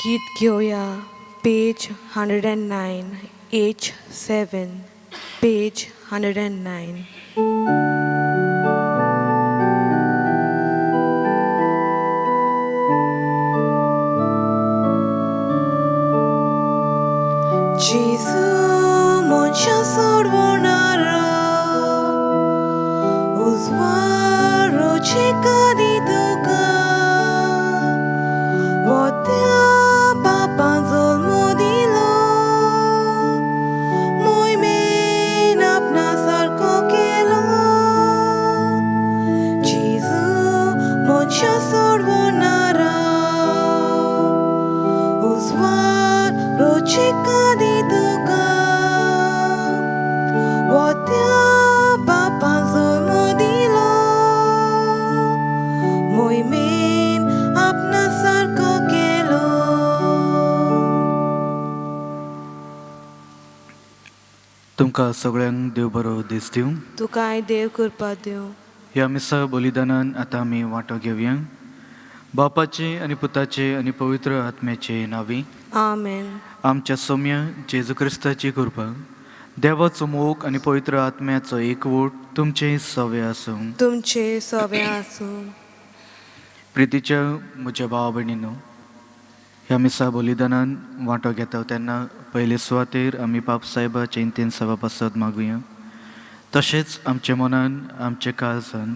गीत घेऊया page 109 H7 page 109. Gesù moncia sorvonara uзвaro chekadituka Motia papanzol modilo moimen apna sarko kelo Gesù moncia sorvonara uзвaro chekadituka Motia papanzol modilo moimen apna sarko kelo तुमकां सगळ्यांक देव बरो दीस दिवं. तुकाय देव कृपा दिवं. ह्या मिसा बलिदानान आतां आमी वांटो घेवया. बापाचे आनी पुताचे आनी पवित्र आत्म्याचे नांवी. आमेन. आमच्या सौम्य जेजू क्रिस्ताची कृपा, देवाचो मोग आनी पवित्र आत्म्याचो एकवट तुमचे सवे आसूं. तुमचे सवे आसूं. प्रितीच्या म्हज्या भावा भयणीनो, ह्या मिसा बलिदानान वांटो घेता तेन्ना पयले सुवातेर आमी पाप साहेबाचे इंतेन सवा पासत मागुया. तशेंच आमच्या मनान आमच्या काळजान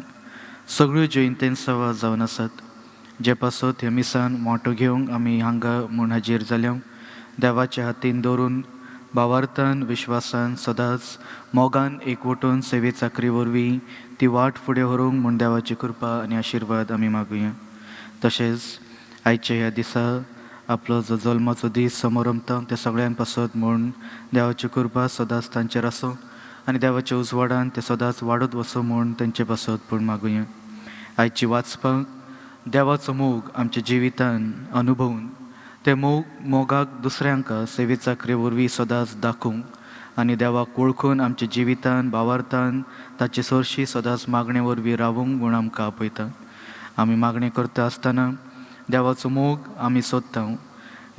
सगळ्यो ज्यो इंतेन सवा जावन आसात, जे पासत ह्या मिसान वांटो घेवंक आमी हांगा म्हूण हाजीर जाल्या, देवाच्या हातीन दवरून भावार्थान विश्वासान सदांच मोगान एकवटून सेवे चाकरी वरवीं ती वाट फुडें व्हरूंक म्हूण देवाची कृपा आनी आशिर्वाद आमी मागुया. तशेंच आयच्या ह्या दिसा आपलो जो जल्माचो दीस समोर रमता त्या सगळ्यां पासत म्हूण देवाची कृपा सदांच तांचेर आसूं आनी देवाच्या उजवाडान ते सदांच वाडत वचूं म्हूण तांचे पासत पूण मागुया. आयची वाचपाक देवाचो मोग आमच्या जिवितान अनुभवून ते मोगाक दुसऱ्यांक सेवे चाकरे वरवीं सदांच दाखोवंक आनी देवाक वळखून आमच्या जिवितान भावार्थान ताचे सरशी सदांच मागणे वरवीं रावूंक म्हूण आमकां आपयता. आमी मागणी करता आसतना देवाचो मोग आमी सोदता.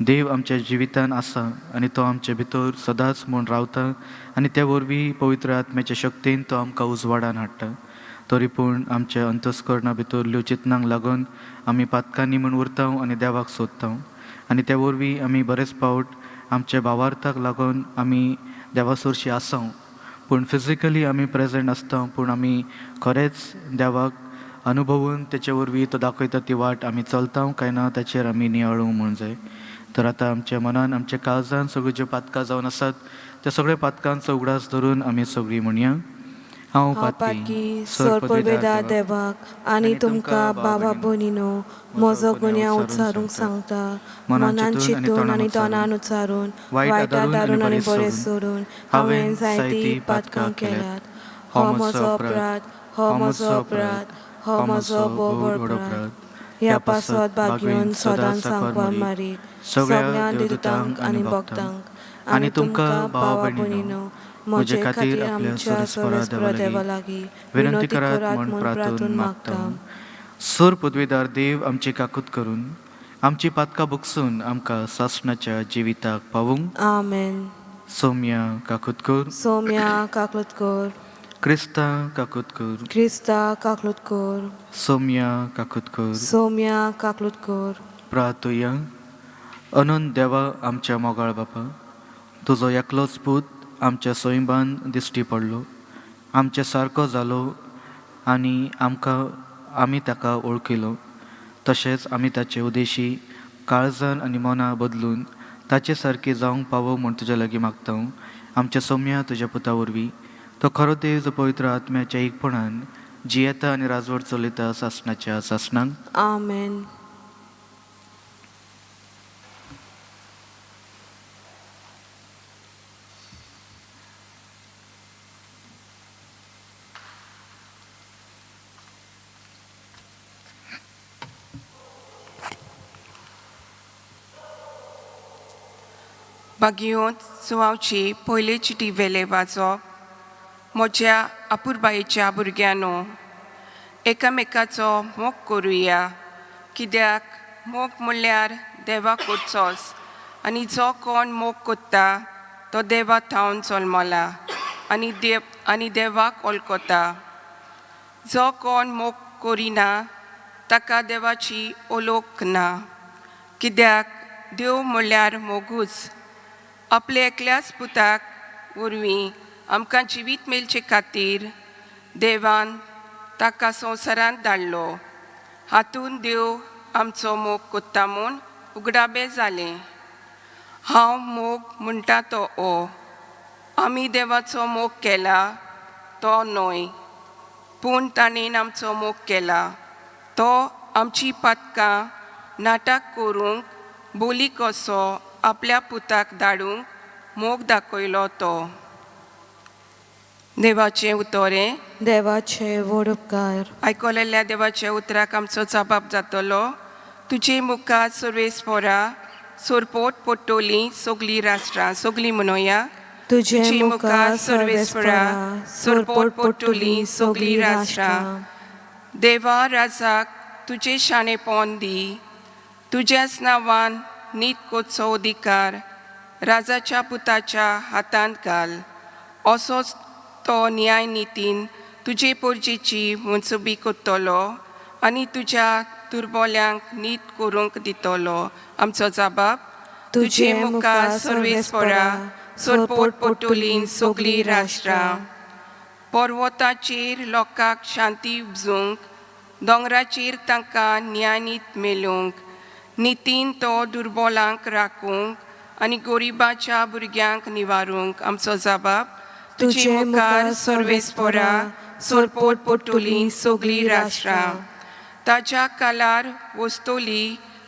देव आमच्या जिवितान आसा आनी तो आमचे भितर सदांच म्हूण रावता आनी ते वरवीं पवित्र आत्म्याच्या शक्तीन तो आमकां उजवाडान हाडटा. तरी पूण आमच्या अंतस्करणा भितरल्यो चिंतनांक लागून आमी पातकांनी म्हूण उरता आनी देवाक सोदता आनी ते वरवीं आमी बरेच फावट आमच्या भावार्थाक लागून आमी देवा सरशी आसा, पूण फिजिकली आमी प्रेजेंट आसता, पूण आमी खरेंच देवाक अनुभवून तेचे वरवीं तो दाखयता ती वाट आमी चलता काय ना ताचेर आमी नियाळूंक म्हूण जाय. तर आतां आमच्या मनान आमच्या काळजान सगळ्यो ज्यो पातकां जावन आसात त्या सगळ्या पातकांचो उगडास धरून आमी सगळीं म्हणया. हांव पातकी सरपरवेदार देवाक आनी तुमकां बाबा भयणीनो म्हजो गुन्या उच्चारूंक सांगता. मनान चिंतून आनी तोंडान उच्चारून वायटा दारून आनी बरें सोडून हांवें जायतीं पातकां केल्यात. हो म्हजो अपराध, हो म्हजो अपराध, हो म्हजो बोबड अपराध. ह्या पासत भाग्यून सदांच सांगपाक मारी सगळ्या देवदूतांक आनी भक्तांक आनी तुमकां बाबा भयणीनो म्हजे खातीर आमच्या सर्वेस्पर देवा लागीं विनंती करात म्हूण प्रार्थून मागता. सोर पदवेदार देव आमची काकूत करून आमची पातकां बुकसून आमकां सासणाच्या जिविताक पावूंक. आमेन. सौम्या काकूत कर. सौम्या काकूत कर. क्रिस्ता काकूत कर. क्रिस्ता काकूत कर. सौम्या काकूत कर. सौम्या काकूत कर. प्रार्थुया. अनंत देवा आमच्या मोगाळ बापा, तुजो एकलोच पूत आमच्या सोयंबान दिश्टी पडलो, आमच्या सारको जालो आनी आमी ताका वळखिलो. तशेंच आमी ताचे उदेशी काळजान आनी मना बदलून ताचे सारकी जावंक पावो म्हूण तुज्या लागीं मागता. आमच्या सौम्या तुज्या पुता वरवीं तो खरो देव जो पवित्र आत्म्याच्या एकपणान जियेता आनी राजवट चलयता सासणाच्या सासणांक. आमेन. भाग्योत सुवावची पयले चिटी वेले वाचप. म्हज्या आपुरबायेच्या भुरग्यांनो, एकामेकाचो मोग करुया, कित्याक मोग म्हणल्यार देवाक कोरचोस आनी जो कोण मोग कोत्ता तो देवा थावन जल्मला आनी देवाक वळखता. जो कोण मोग कोरिना ताका देवाची ओळख ना, कित्याक देव म्हणल्यार मोगूच. आपल्या एकल्याच पुताक वरवीं आमकां जिवीत मेलचे खातीर देवान ताका संवसारांत धाडलो. हातून देव आमचो मोग कोत्ता म्हूण उगडाबें जालें. हांव मोग म्हणटा तो हो. आमी देवाचो मोग केला तो न्हय, पूण ताणेन आमचो मोग केला. तो आमची पातकां नाटक करूंक बोली कसो आपल्या पुताक धाडूंक मोग दाखयलो तो. देवाचें उतोरें. देवाचे व्हड उपकार. आयकलेल्या देवाच्या उतराक आमचो जबाब जातलो. तुजे मुखार सर्वेस्परा सोरपोट पोट्टोली सगलीं राष्ट्रां. सगलीं म्हणुया. तुझे मुखार सर्वेस्परा सोरपोट पोट्टोली सगलीं राष्ट्रां. देवा राजाक तुजे शाणेपण दी. तुज्याच नांवान नीत कोचो अधिकार राजाच्या पुताच्या हातांत घाल. असोच तो न्याय नितीन तुजे पोरजेची मनसुबी कोत्तलो आनी तुज्या दुर्बल्यांक नीत करूंक दितलो. आमचो जबाब. तुजे मुखार सर्वेस्परा सोरपोट पोट्टोलीं सगलीं राष्ट्रां. पर्वताचेर लोकांक शांती उपजूंक, दोंगराचेर तांकां न्यायनीत मेलूंक, नितीन तो दुर्बलांक राखूंक आनी गोरिबाच्या भुरग्यांक निवारूंक. आमचो जबाब. तुजे मुखार सर्वेस्परा सोरपोट पोट्टोलीं सगलीं राष्ट्रां. ताच्या कालार वस्तोली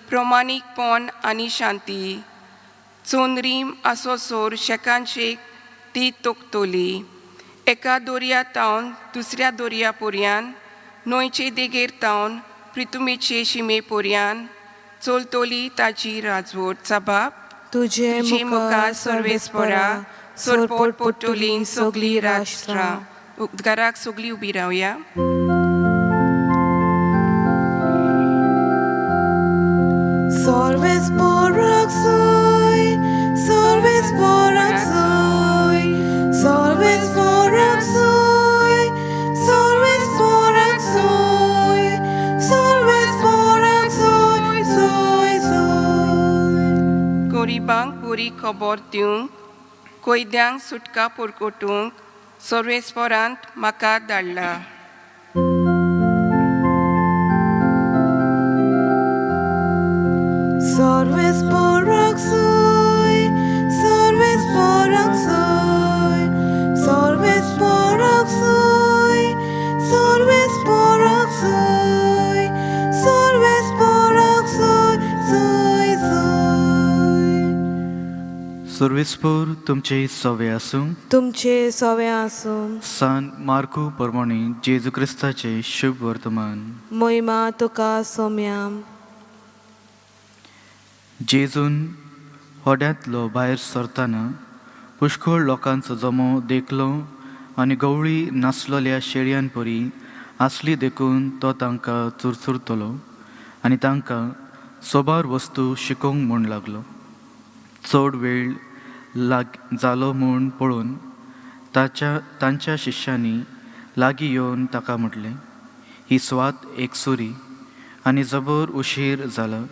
प्रमाणीकपण आनी शांती. चोनरीम आसोसोर शेकांचेक ती तोखतोली. एका दोरया तावन दुसऱ्या दोरया पर्यान, न्हंयचे देगेर तावन पृथ्वीचे शिमे पर्यान चलतली ताची राजवट. जबाब. तुझे मुखार सर्वेस्परा सोरपोट पोट्टोलीं सगलीं राष्ट्रां. उद्गाराक सगलीं उबी रावया. सर्वेस्पराक सोय, सर्वेस्पराक सोय, सर्वेस्पराक सोय, सर्वेस्पराक सोय, सर्वेस्पराक सोय, सोय, सोय. गोरिबांक बरी खबर दिवंक, कोयद्यांक सुटका पुरकोटूंक सर्वेस्परांत म्हाका धाडला. सर्वेस्पराक सोय, सर्वेस्पराक सोय, सर्वेस्पराक सोय, सर्वेस्पराक सोय, सर्वेस्पराक सोय, सोय, सोय. सर्वेस्पर तुमचे सवे आसूं. तुमचे सवे आसूं. सान मार्कू प्रमाणे जेजू क्रिस्ताचे शुभ वर्तमान. महिमा तुका सोम्याम. जेजून होड्यांतलो भायर सरतना पुष्कळ लोकांचो जमो देखलो आनी गवळी नासलोल्या शेळयां परी आसली देखून तो तांकां चुरचुरतलो आनी तांकां सोबार वस्तू शिकोवंक म्हूण लागलो. चड वेळ जालो म्हूण पळोवन तांच्या शिश्यांनी लागीं येवन ताका म्हटलें, ही स्वात एकसुरी आनी जबर उशीर जाला.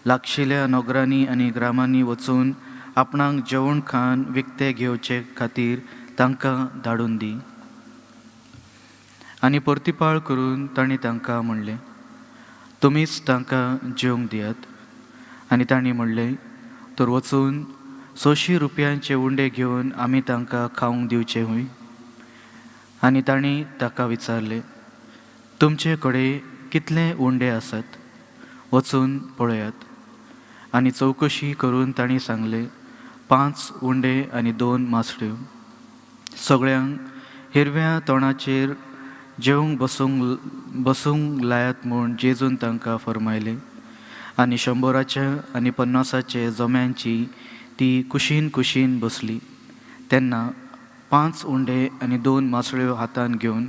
लागशिल्ल्या नगरांनी आनी ग्रामांनी वचून आपणाक जेवण खाण विकते घेवचे खातीर तांकां धाडून दी. आनी परतीपाळ करून तांणी तांकां म्हणलें, तुमीच तांकां जेवंक दियात. आनी तांणी म्हणलें, तर वचून 600 रुपयांचे उंडे घेवन आमी तांकां खावंक दिवचे हूंय. आनी तांणी ताका विचारलें, तुमचे कडेन कितले उंडे आसात? वचून पळयात. आनी चवकशी करून तांणी सांगलें, 5 उंडे आनी 2 मासळ्यो. सगळ्यांक हिरव्या तोंडाचेर जेवंक बसूंक लायात म्हूण जेजून तांकां फरमायलें. आनी 100च्या आनी 50च्या जोम्यांची ती कुशीन कुशीन बसली. तेन्ना 5 उंडे आनी 2 मासळ्यो हातान घेवन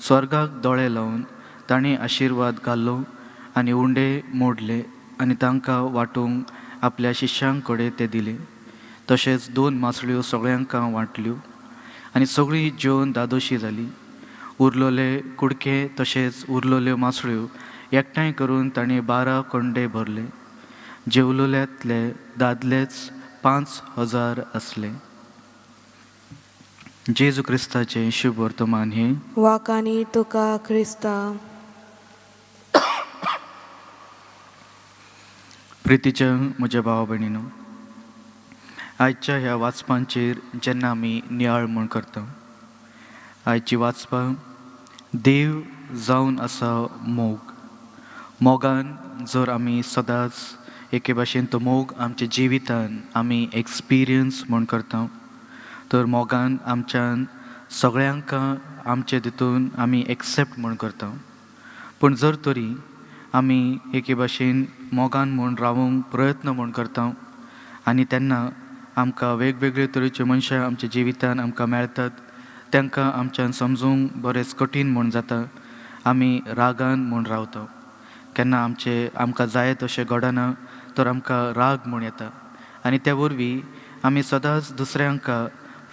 स्वर्गाक दोळे लावन तांणी आशिर्वाद घालो आनी उंडे मोडले आनी तांकां वांटूंक आपल्या शिष्यांकडे ते दिले. तशेंच 2 मासळ्यो सगळ्यांका वांटल्यो आनी सगळीं जेवन दादोशी जालीं. उरलोले कुडके तशेंच उरलोल्यो मासळ्यो एकठांय करून ताणें 12 कोंडे भरले. जेवलोल्यांतले दादलेच 5,000 असले. जेजू क्रिस्ताचे शुभ वर्तमान हे. वाकानी तुका क्रिस्ता. प्रितीच्या म्हज्या भावा भयणीनो, आयच्या ह्या वाचपांचेर जेन्ना आमी नियाळ म्हण करता, आयची वाचपां देव जावन आसा मोग. मोगान जर आमी सदांच एके भाशेन तो मोग आमच्या जिवितान आमी एक्सपिरियन्स म्हण करता, तर मोगान आमच्यान सगळ्यांका आमचे तितून आमी एक्सेप्ट म्हण करता. पूण जर तरी आमी एके भाशेन मोगान म्हूण रावूंक प्रयत्न म्हूण करता आनी तेन्ना आमकां वेगवेगळे तरेचे मनशां आमच्या जिवितान आमकां मेळटात, तांकां आमच्यान समजूंक बरेंच कठीण म्हूण जाता. आमी रागान म्हूण रावता. केन्ना आमकां जाय तशें घडना तर आमकां राग म्हूण येता आनी त्या वरवीं आमी सदांच दुसऱ्यांका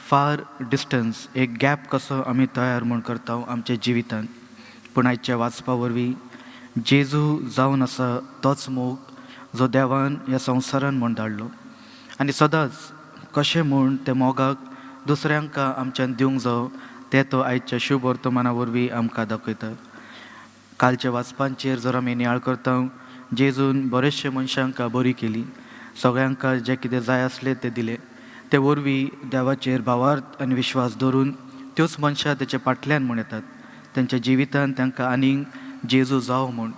फार डिस्टन्स, एक गॅप कसो आमी तयार म्हूण करता आमच्या जिवितान. पूण आयच्या वाचपा वरवीं जेजू जावन आसा तोच मोग जो देवान ह्या संवसारान म्हूण धाडलो आनी सदांच कशें म्हूण त्या मोगाक दुसऱ्यांका आमच्यान दिवंक जावो तें तो आयच्या शुभ वर्तमाना वरवीं आमकां दाखयता. कालच्या वाचपांचेर जर आमी नियाळ करता, जेजून बरेचशे मनशांका बरी केली, सगळ्यांका जें कितें जाय आसलें तें दिलें. ते वरवीं देवाचेर भावार्थ आनी विश्वास दवरून त्योच मनशां तेच्या फाटल्यान म्हूण येतात. तेंच्या जिवितान तांकां आनीक जेजू जावो म्हूण.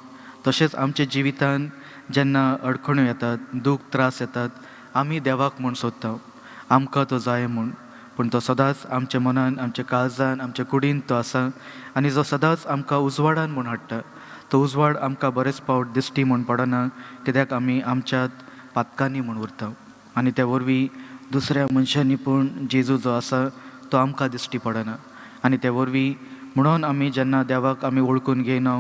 तशेंच आमच्या जिवितान जेन्ना अडखण्यो येतात, दूख त्रास येतात, आमी देवाक म्हूण सोदता, आमकां तो जाय म्हूण. पूण तो सदांच आमच्या मनान, आमच्या काळजान, आमच्या कुडीन तो आसा आनी जो सदांच आमकां उजवाडान म्हूण हाडटा. तो उजवाड आमकां बरेच फावट दिश्टी म्हूण पडना, कित्याक आमी आमच्याच पातकांनी म्हूण उरता आनी त्या वरवीं दुसऱ्या मनशांनी पूण जेजू जो आसा तो आमकां दिश्टी पडना. आनी त्या वरवीं म्हणून आमी जेन्ना देवाक आमी वळखून घेयना,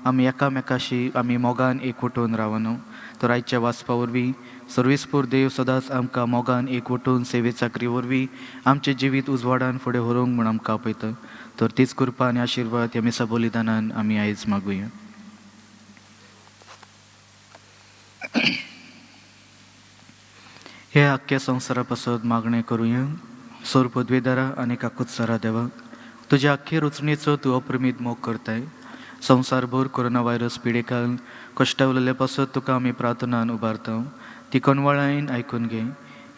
आमी एकामेकाशी आमी मोगान एकवटून रावना. तर आयच्या वाचपा वरवीं सर्वेस्पूर देव सदांच आमकां मोगान एकवटून सेवे चाकरी वरवीं आमचें जिवीत उजवाडान फुडें व्हरूंक म्हूण आमकां आपयता. तर तीच कृपा आनी आशिर्वाद ह्या मिसा बलिदानान आमी आयज मागुया. हे आख्ख्या संवसारा पासत मागणें करुया. सोर पदवेदारा आनी काकुत्सारा देवा, तुज्या आख्खे रचणेचो तूं अप्रमीत मोग करताय. संवसारभर कोरोना व्हायरस पिडेकान कश्टावलेल्या पासत तुका आमी प्रार्थनान उबारता. ती कनवळायेन आयकून घे.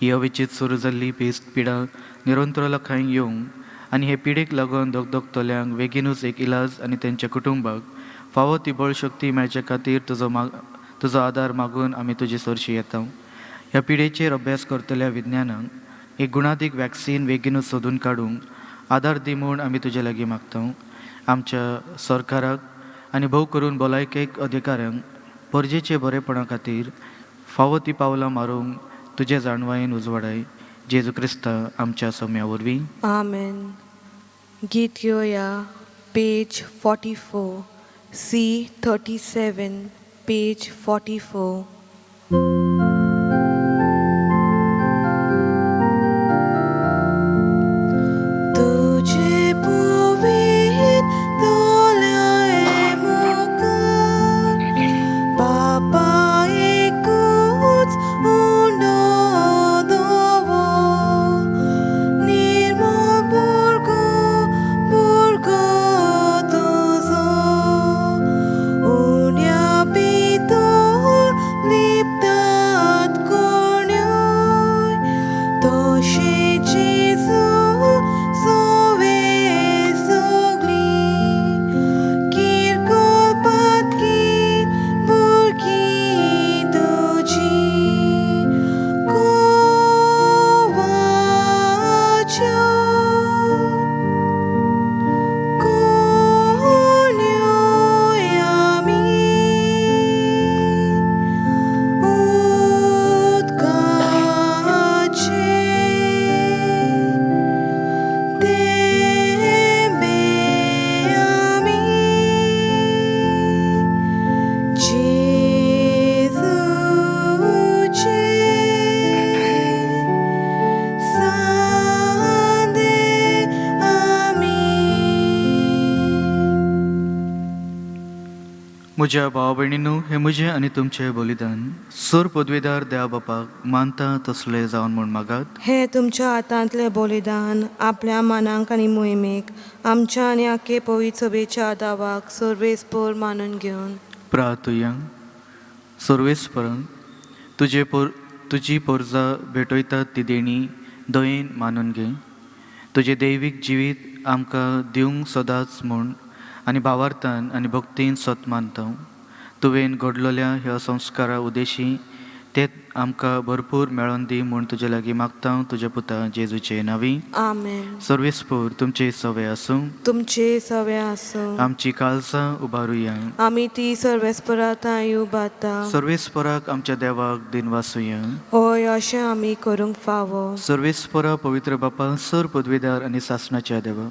ही अविचित सुरू जाल्ली पेस्त पिडा निरंतर लोकांक येवंक आनी हे पिडेक लागून दोगदोगतल्यांक बेगीनूच एक इलाज आनी तेंच्या कुटुंबाक फावो ती बळशक्ती मेळचे खातीर तुजो आदार मागून आमी तुजे सरशी येता. ह्या पिडेचेर अभ्यास करतल्या विज्ञानाक एक गुणादीक वॅक्सीन बेगीनूच सोदून काडूंक आदार दी म्हूण आमी तुजे लागीं मागता. आमच्या सरकाराक आनी भोव करून भलायकेक अधिकाऱ्यांक परजेचे बरेपणा खातीर फावो ती पावलां मारूंक तुजे जाणवायेन उजवाडाय. जेजू क्रिस्ता आमच्या सौम्या वरवीं. आमेन. गीत योया page 44, C37, page 44. Unia pitor म्हज्या भावा भयणींनो, हे म्हजें आनी तुमचें बलिदान सर पदवेदार देवा बापाक मानता तसलें जावन म्हूण मागात. हे तुमच्या हातांतले बलिदान आपल्या मनाक आनी मोहिमेक आमच्या आनी आखे पवित्र सभेच्या आदावाक सर्वेस्पर मानून घेवन प्रार्थुया. सर्वेस्परान तुजी पोरजा भेटयतात ती देणी दयेन मानून घे. तुजें दैवीक जिवीत आमकां दिवंक सदांच म्हूण आनी भावार्थान आनी भक्तीन सत मानता. तुवें घडलेल्या ह्या संस्कारा उद्देशी ते आमकां भरपूर मेळोन दी म्हूण तुजे लागीं मागता तुज्या पुता जेजूचे नांवी. आमेन. सर्वेस्पर तुमचे सवे आसूं. तुमचे सवे आसूं. आमची काळजां उबारुया. आमी ती सर्वेस्पराताय उबारता. सर्वेस्पराक आमच्या देवाक दिनवासुया. होय, अशें आमी करूंक फावो. सर्वेस्परा पवित्र बापा, सर पदवेदार आनी सासणाच्या देवा,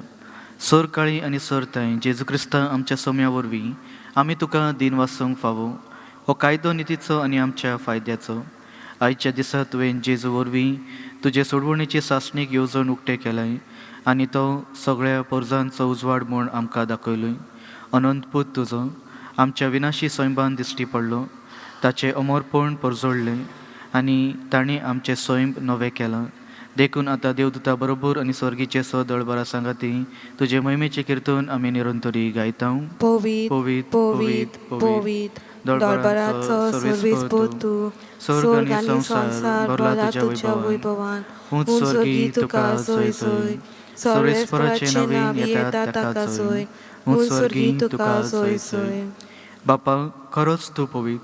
सर काळी आनी सर ताई जेजू क्रिस्ता आमच्या सोम्या वरवीं आमी तुका दिन वासूंक फावो. हो कायदो नितीचो आनी आमच्या फायद्याचो. आयच्या दिसा तुवें जेजू वरवीं तुजे सोडवणेची सासणीक येवजण उक्तें केलाय आनी तो सगळ्या पोरजांचो उजवाड म्हूण आमकां दाखयलोय. अनंतपूत तुजो आमच्या विनाशी सैमान दिश्टी पडलो. ताचें अमरपण परजोडलें आनी ताणें आमचें सैम नवें केलां. देखून आतां देवदूता बरोबर आनी स्वर्गीचे दळबरा सांगाती तुजे महिमेचे कीर्तन आमी निरंतरी गायता. पवित पवित पवित पवित दळबराचो सर्वेस्पर तूं, स्वर्ग आनी संसार भरला तुज्या वैभवान. उंच स्वर्गी तुका सोय सोय, सर्वेस्पराचे नांवी येता ताका सोय. उंच स्वर्गी तुका सोय सोय. बापा, खरोच तूं पवित.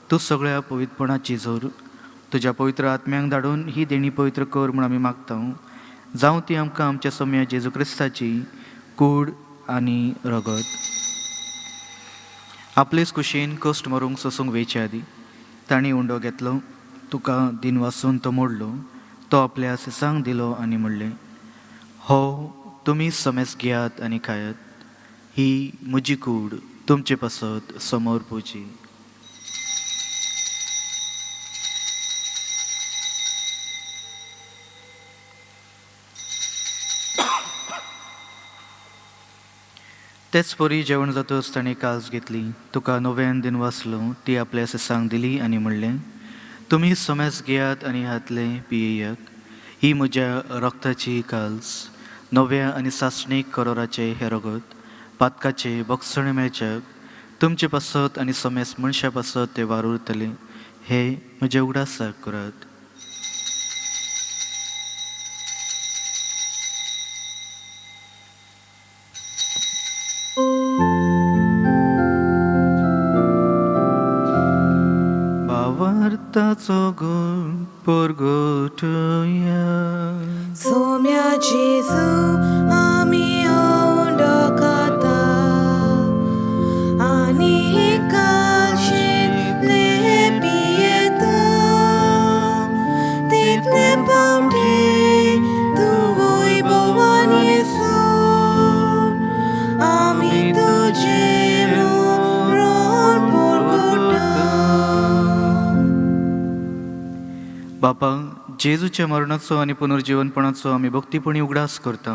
तूं सगळ्या पवित्रपणाची जोर. तुज्या पवित्र आत्म्यांक धाडून ही देणी पवित्र कर म्हूण आमी मागता. जावं ती आमकां आमच्या सोम्या जेजू क्रिस्ताची कूड आनी रगत. आपलेच कुशीन कश्ट मरूंक सोसूंक वेचे आदी तांणी उंडो घेतलो. तुका दिन वासून तो मोडलो. तो आपल्या सिसांक दिलो आनी म्हणलें, हो तुमी समेस घेयात आनी खायात. ही म्हजी कूड तुमचे पासत समोर पुजी. तेच परी जेवण जातच ताणें काळज घेतली. तुका नव्यान दिन वाचलो. ती आपल्या सिसांक दिली आनी म्हणलें, तुमी समेस घेयात आनी हातले पियेयात. ही म्हज्या रक्ताची काळज, नव्या आनी सासणीक करोराचे हे रगत, पातकाचे भक्षण मेळच्याक तुमचे पासत आनी समेस मनशा पासत ते वार उरतले. हे म्हज्या उगडासाक करात. भावार्थाचो गुण परगटुया. सोम्या जेजू आमी उंडो खाता आनी काळशेंतले पियेता. तितले पावटी तूं वैभवान येसू, आमी तुजे मरण परगटा. बापा, जेजूच्या मरणाचो आनी पुनर्जीवनपणाचो आमी भक्तीपणी उगडास करता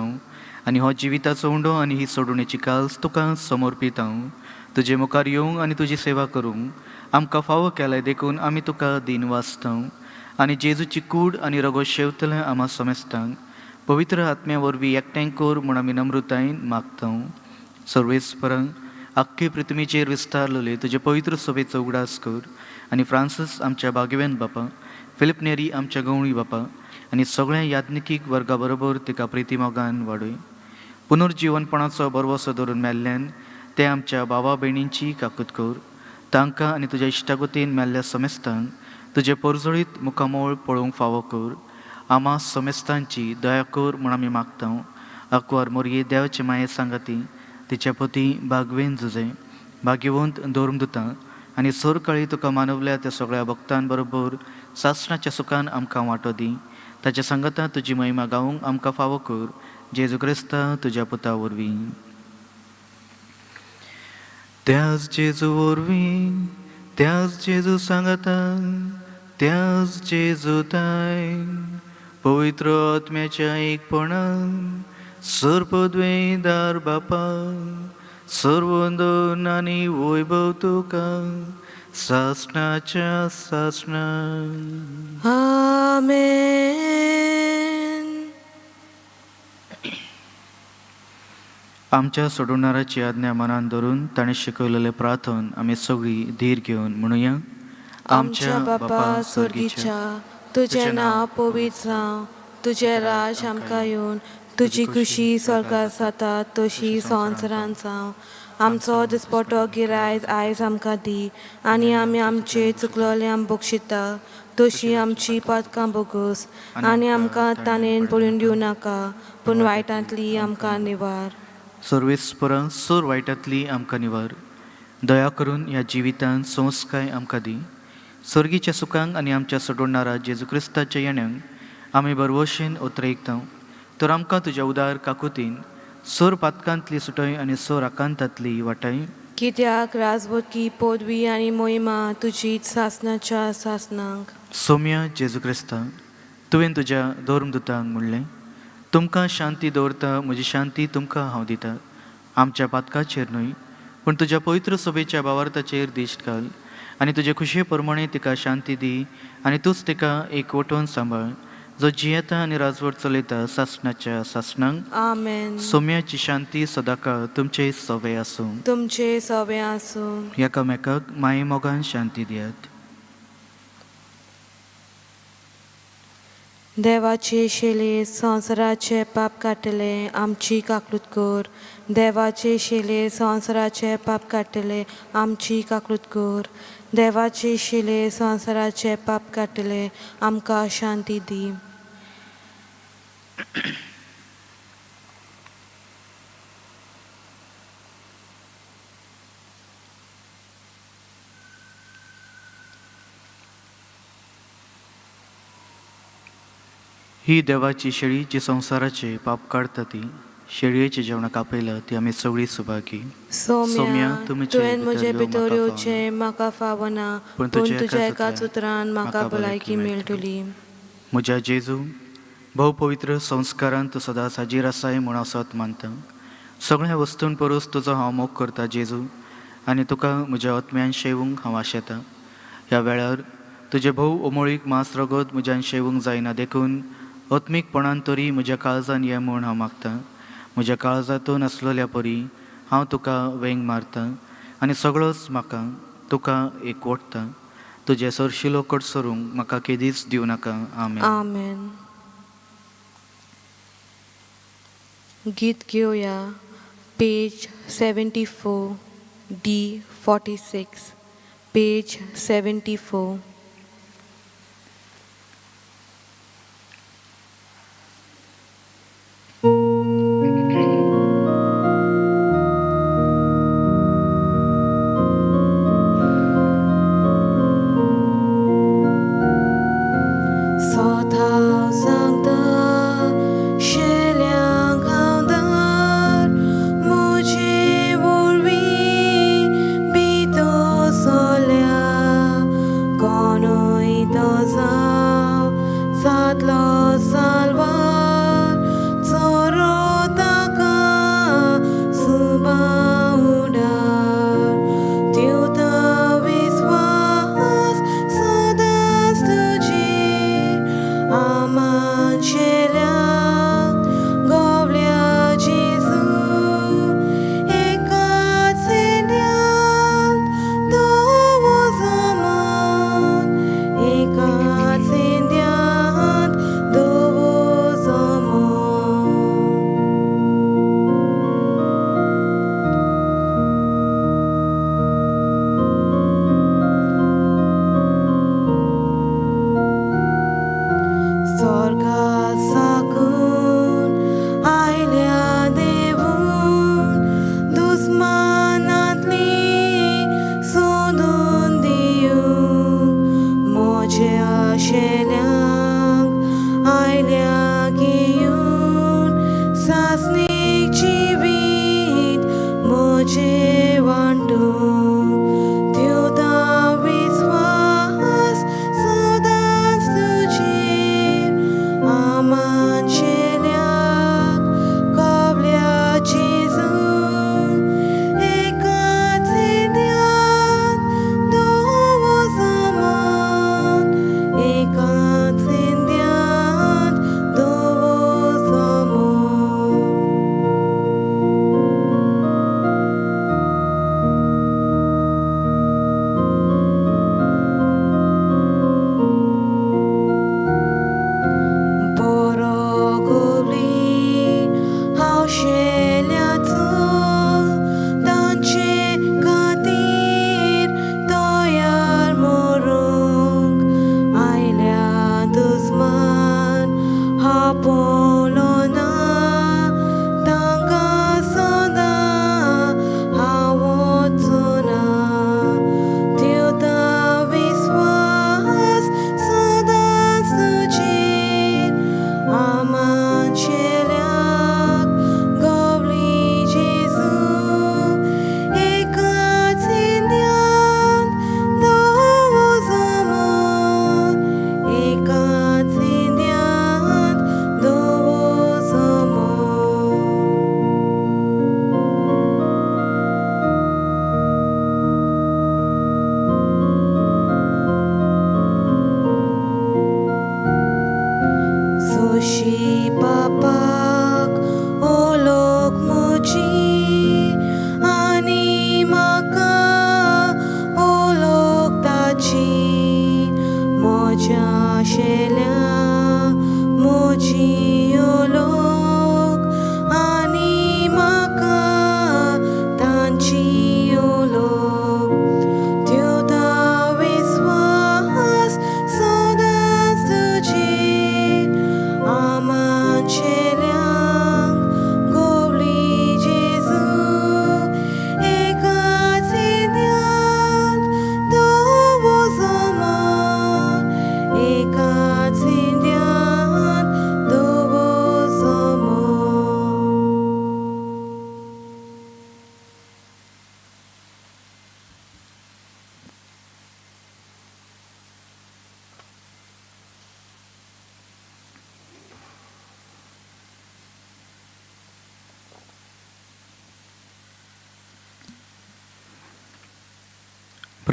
आनी हो जिविताचो उंडो आनी ही सोडवणेची काळज तुका समर्पिता. तुजे मुखार येवंक आनी तुजी सेवा करूंक आमकां फावो केलाय. देखून आमी तुका दिन वाचता आनी जेजूची कूड आनी रगत शेवतले आम्हा समेस्तांक पवित्र आत्म्या वरवीं एकठांय कर म्हूण आमी नम्रतायेन मागता. सर्वेस्परांक आख्खे पृथ्वीचेर विस्तारलेले तुजे पवित्र सभेचो उगडास कर आनी फ्रांसीस आमच्या भाग्यवेन बापा, फिलिप नेरी आमच्या गवळी बापा आनी सगळ्या याज्ञिकीक वर्गा बरोबर तिका प्रिती मोगान वाडय. पुनर्जीवनपणाचो बरवसो धरून मेल्ल्यान ते आमच्या भावा भयणींची काकूत कर. तांकां आनी तुज्या इश्टागतीन मेल्ल्या समेस्तांक तुजे परजळीत मुखामोळ पळोवंक फावो कर. आम्हा समेस्तांची दया कर म्हूण आमी मागता. आंकवार मोरये देवाचे माये सांगाती तिच्या पती भागवेन झुजे, भाग्यवंत धर्मदुतां आनी सर काळी तुका मानवल्या त्या सगळ्या भक्तां बरोबर सासणाच्या सुखान आमकां वांटो दी. ताच्या सांगता तुजी महिमा गावंक आमकां फावो कर. जेजू क्रिस्ता तुज्या पुता वरवीं. त्याच जेजू वरवीं, त्याच जेजू सांगता, त्याच जेजू ताय पवित्र आत्म्याच्या एकपणान सर पदवेदार बापा, सर्वोंदन आणि वैभव तुका सासणाच्या सासणा. आमेन. आमच्या सोडवणाऱ्याची आज्ञा मनान धरून ताणें शिकवलेले प्रार्थन आमी सगळी धीर घेवन म्हणुया. आमच्या बापा स्वर्गीच्या, तुझें नांव पवित्र जावं, तुझें राज आमकां येवन, तुजी खुशी स्वर्गात जाता तशी संवसारांत जावं. आमचो दिसपटो गिरायज आयज आमकां दी, आनी आमी आमचे चुकलोल्यांक बक्षिता तशी आमची पातकां बोगूस, आनी आमकां ताणेन पडून दिवं नाका, पूण वायटांतली आमकां निवार. सर्वेस्परा सोर वायटांतली आमकां निवार. दया करून ह्या जिवितांत संस्काय आमकां दी. स्वर्गीच्या सुखांक आनी आमच्या सोडवणारा जेजू क्रिस्ताच्या येण्याक आमी बरवशेन उतरयता. तर आमकां तुज्या उदार काकुतीन सोर पातकांतली सुटय आनी सोर आकांतांतली वाटाय. कित्याक राजवटी पदवी आनी मोहिमा तुजीच सासणाच्या सासणांक. सौम्य जेजू क्रिस्ता, तुवें तुज्या धर्मदुतांक म्हणलें, तुमकां शांती दवरता, म्हजी शांती तुमकां हांव दिता. आमच्या पातकाचेर न्हय, पूण तुज्या पवित्र सभेच्या भावार्थाचेर दिश्ट घाल, आनी तुजे खुशये प्रमाणे तिका शांती दी, आनी तूंच तिका एकवटून सांबाळ, जो जियेता आनी राजवट चलयता सासणाच्या सासणांक. आमेन. सौम्याची शांती सदांकाळ तुमचे सवे आसूं. तुमचे सवे आसूं. एकामेकाक माये मोगान शांती दियात. देवाचे शेले संवसाराचे पाप काडटले आमची काकलूत कर. देवाचे शेले संवसाराचे पाप काडटले आमची काकलूत कर. देवाचे शेले संवसाराचे पाप काडटले आमकां शांती दी. ही देवाची शेळी जी संवसाराचे पाप काडटा ती शेळयेचे जेवणाक आपयला ती आमी सगळी सुभागी. सौम्या, तुमचे तुवें म्हजे भितर भितर येवंक येवचें म्हाका फावना, पूण पूण तुज्या तुज्या एकाच एकाच उतरान म्हाका भलायकी मेळटली. म्हज्या जेजू, भोव पवित्र संस्कारांत तूं सदांच हाजीर आसाय म्हूण हांव सत मानता. सगळ्या वस्तूंक परस तुजो हांव मोग करता जेजू, आनी तुका म्हज्या आत्म्यान शेवूंक हांव आशेतां. ह्या वेळार तुजे भोव अमोळीक मास रगत म्हज्यान शेवूंक जायना देखून आत्मीकपणान तरी म्हज्या काळजान ये म्हूण हांव मागतां. म्हज्या काळजांतून आसलेल्या परी हांव तुका वेंग मारतां, आनी सगळोच म्हाका तुका एकवटता. तुजे सरशिलो कट सरूंक म्हाका केदीच दिवं नाका. आमेन. आमेन. गीत घेवया. Page 74 D46. पेज 74.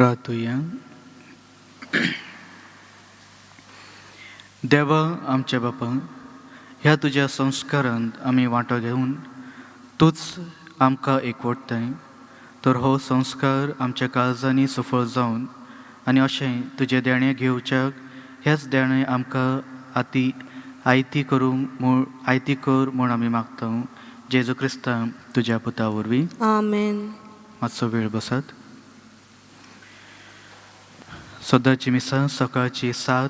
प्रार्थुया. देवा आमच्या बापा, ह्या तुज्या संस्कारांत आमी वांटो घेवन तूच आमकां एकवटताय, तर हो संस्कार आमच्या काळजांनी सफळ जावन आनी अशें तुजे देणे घेवच्याक हेच देणे आमकां आयती कर म्हूण आमी मागता. जेजू क्रिस्ता तुज्या पुता वरवीं. आमेन. मातसो वेळ बसात. सद्दाची मिसां सकाळची 7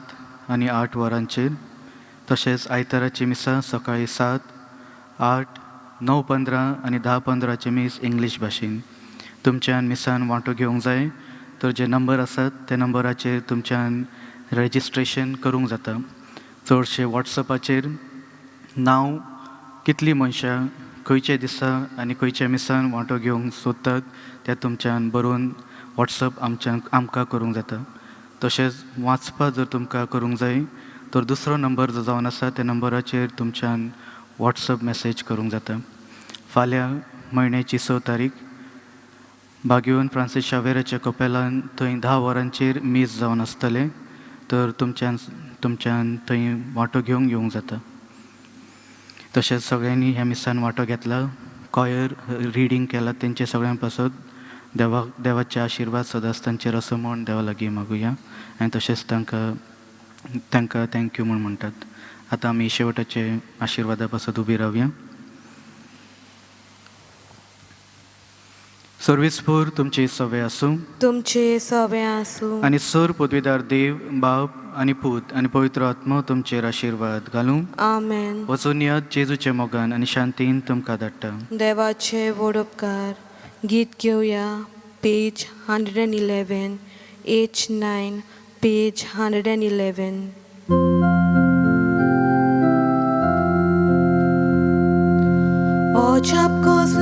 आनी 8 वरांचेर, तशेंच आयताराची मिसां सकाळी 7, 8, 9:15 आनी 10:15चे मीस इंग्लीश भाशेन. तुमच्यान मिसान वांटो घेवंक जाय तर जे नंबर आसात त्या नंबराचेर तुमच्यान रजिस्ट्रेशन करूंक जाता. चडशे वॉट्सॅपाचेर नांव कितलीं मनशां खंयचे दिसा आनी खंयच्या मिसान वांटो घेवंक सोदतात त्या तुमच्यान बरोवन वॉट्सॅप आमकां करूंक जाता. तशेंच वाचपाक जर तुमकां करूंक जाय तर दुसरो नंबर जो जावन आसा त्या नंबराचेर तुमच्यान वॉट्सॅप मॅसेज करूंक जाता. फाल्यां म्हयन्याची 6 तारीख बागेवन फ्रांसीस शावेराच्या कपेलान थंय 10 वरांचेर मीस जावन आसतलें, तर तुमच्यान थंय वांटो घेवंक जाता. तशेंच सगळ्यांनी ह्या मिसान वांटो घेतला, कॉयर रिडींग केला, तेंचे सगळ्यां पासत देवाचे आशिर्वाद सदांच तांचेर असो म्हूण देवा लागीं मागुया आनी तशेंच तांकां थँक्यू म्हूण म्हणटात. आतां आमी शेवटाचे आशिर्वादा पासत उबी रावया. सर्विसपूर तुमची सवय आसूं, तुमचे सवे आसूं आनी सर पदवीदार देव, बाप आनी पूत आनी पवित्र आत्मा तुमचेर आशिर्वाद घालूं. आमेन. वचून याद जेजूचे मोगान आनी शांतीन तुमकां धाडटा. देवाचे व्हड उपकार. गीत घेवया. Page 111, H9, page 111. O chap goes